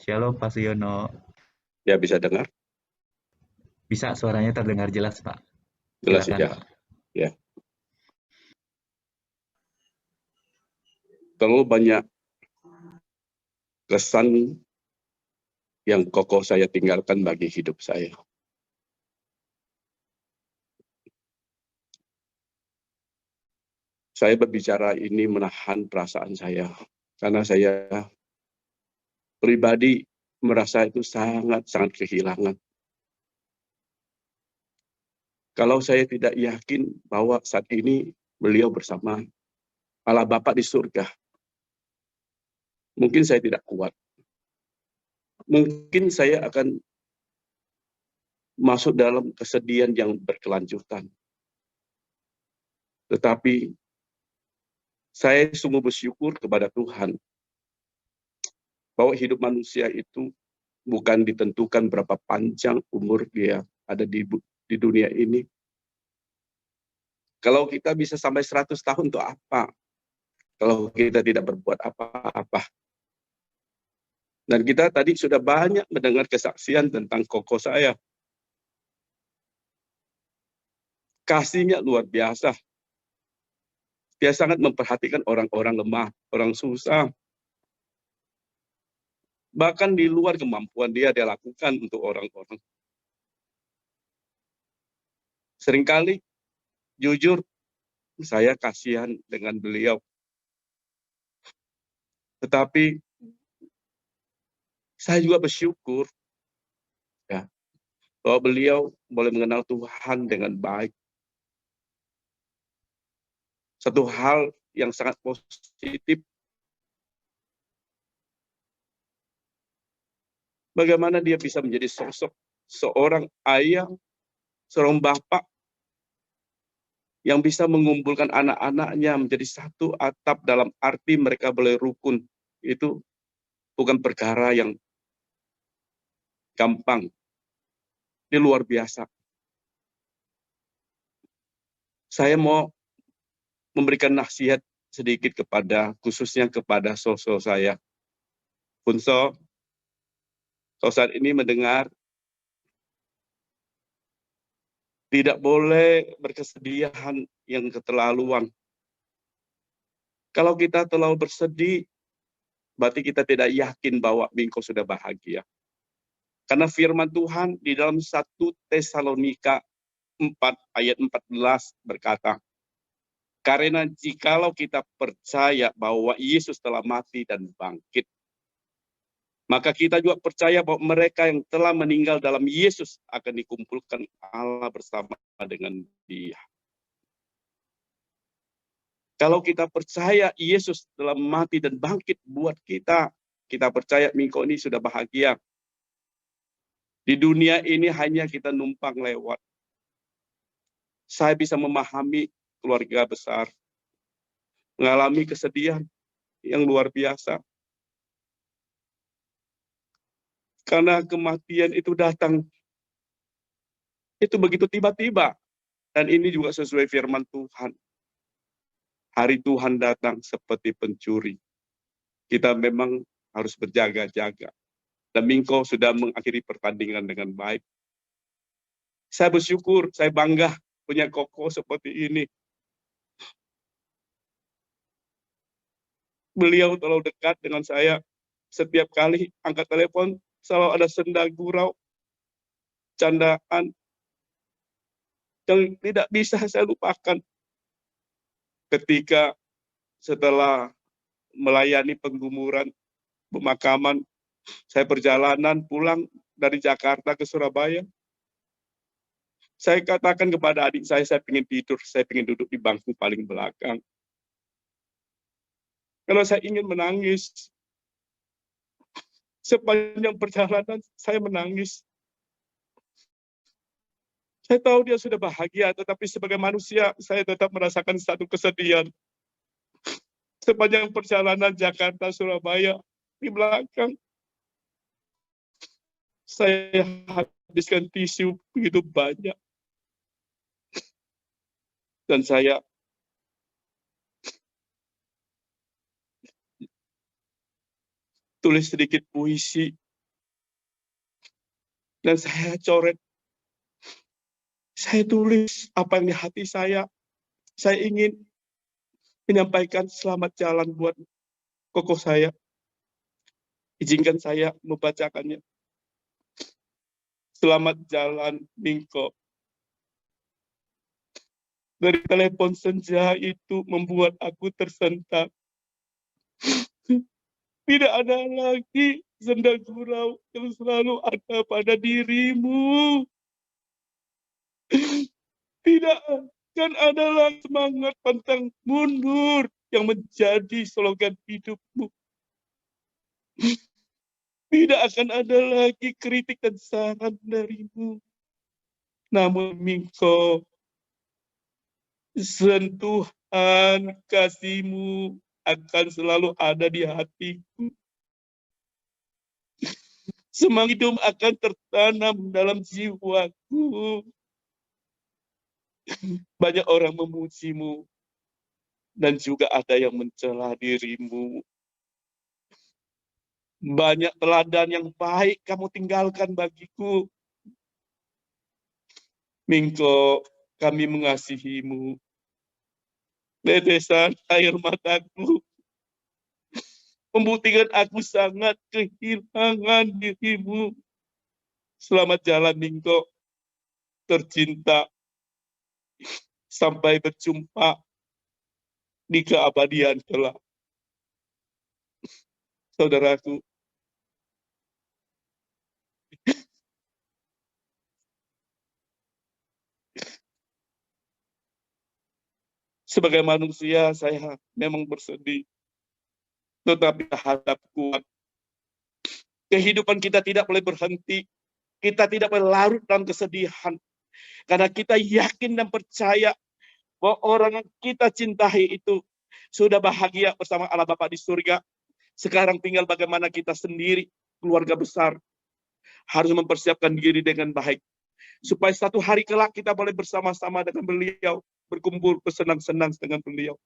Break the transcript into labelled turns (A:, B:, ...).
A: Shalom Pak Siono.
B: Ya, bisa dengar?
A: Bisa, suaranya terdengar jelas Pak.
B: Jelas
A: Silakan
B: ya.
A: Pak.
B: Ya. Terlalu banyak kesan yang kokoh saya tinggalkan bagi hidup saya. Saya berbicara ini menahan perasaan saya, karena saya pribadi merasa itu sangat-sangat kehilangan. Kalau saya tidak yakin bahwa saat ini beliau bersama Allah Bapa di surga, mungkin saya tidak kuat. Mungkin saya akan masuk dalam kesedihan yang berkelanjutan. Tetapi saya sungguh bersyukur kepada Tuhan bahwa hidup manusia itu bukan ditentukan berapa panjang umur dia ada di dunia ini. Kalau kita bisa sampai 100 tahun untuk apa? Kalau kita tidak berbuat apa-apa. Dan kita tadi sudah banyak mendengar kesaksian tentang koko saya. Kasihnya luar biasa. Dia sangat memperhatikan orang-orang lemah, orang susah. Bahkan di luar kemampuan dia lakukan untuk orang-orang. Seringkali, jujur, saya kasihan dengan beliau. Tetapi, saya juga bersyukur ya, bahwa beliau boleh mengenal Tuhan dengan baik. Satu hal yang sangat positif, bagaimana dia bisa menjadi sosok seorang ayah, seorang bapak yang bisa mengumpulkan anak-anaknya menjadi satu atap dalam arti mereka boleh rukun. Itu bukan perkara yang gampang. Ini luar biasa. Saya mau memberikan nasihat sedikit khususnya kepada sosok saya. Punso, saat ini mendengar, tidak boleh berkesedihan yang keterlaluan. Kalau kita terlalu bersedih, berarti kita tidak yakin bahwa Bingko sudah bahagia. Karena firman Tuhan di dalam 1 Tesalonika 4 ayat 14 berkata, karena jikalau kita percaya bahwa Yesus telah mati dan bangkit, maka kita juga percaya bahwa mereka yang telah meninggal dalam Yesus akan dikumpulkan Allah bersama dengan Dia. Kalau kita percaya Yesus telah mati dan bangkit buat kita percaya Mingko ini sudah bahagia. Di dunia ini hanya kita numpang lewat. Saya bisa memahami keluarga besar, mengalami kesedihan yang luar biasa. Karena kematian itu datang, itu begitu tiba-tiba. Dan ini juga sesuai firman Tuhan. Hari Tuhan datang seperti pencuri. Kita memang harus berjaga-jaga. Dan Mingko sudah mengakhiri pertandingan dengan baik. Saya bersyukur, saya bangga punya koko seperti ini. Beliau terlalu dekat dengan saya. Setiap kali angkat telepon, selalu ada senda gurau, candaan, yang tidak bisa saya lupakan. Ketika setelah melayani penguburan, pemakaman, saya perjalanan pulang dari Jakarta ke Surabaya. Saya katakan kepada adik saya ingin tidur, saya ingin duduk di bangku paling belakang. Kalau saya ingin menangis, sepanjang perjalanan saya menangis. Saya tahu dia sudah bahagia, tetapi sebagai manusia, saya tetap merasakan satu kesedihan. Sepanjang perjalanan Jakarta-Surabaya, di belakang, saya habiskan tisu begitu banyak. Dan saya tulis sedikit puisi Dan saya coret, saya tulis apa yang di hati saya. Saya ingin menyampaikan selamat jalan buat kokoh saya. Izinkan saya membacakannya. Selamat jalan, Mingko. Dari telepon senja itu membuat aku tersentak. Tidak ada lagi senda gurau yang selalu ada pada dirimu. Tidak akan ada lagi semangat pantang mundur yang menjadi slogan hidupmu. Tidak akan ada lagi kritik dan saran darimu. Namun Mingko, sentuhan kasihmu akan selalu ada di hatiku. Semangat hidup akan tertanam dalam jiwaku. Banyak orang memujimu dan juga ada yang mencela dirimu. Banyak teladan yang baik kamu tinggalkan bagiku. Mingko, kami mengasihimu. Tetesan air mataku membuktikan aku sangat kehilangan dirimu. Selamat jalan, Mingko, tercinta. Sampai berjumpa di keabadian kelak. Saudaraku, sebagai manusia saya memang bersedih, tetapi hadap kuat. Kehidupan kita tidak boleh berhenti. Kita tidak boleh larut dalam kesedihan. Karena kita yakin dan percaya bahwa orang yang kita cintai itu sudah bahagia bersama Allah Bapa di surga. Sekarang tinggal bagaimana kita sendiri, keluarga besar, harus mempersiapkan diri dengan baik. Supaya satu hari kelak kita boleh bersama-sama dengan beliau, berkumpul bersenang-senang dengan beliau.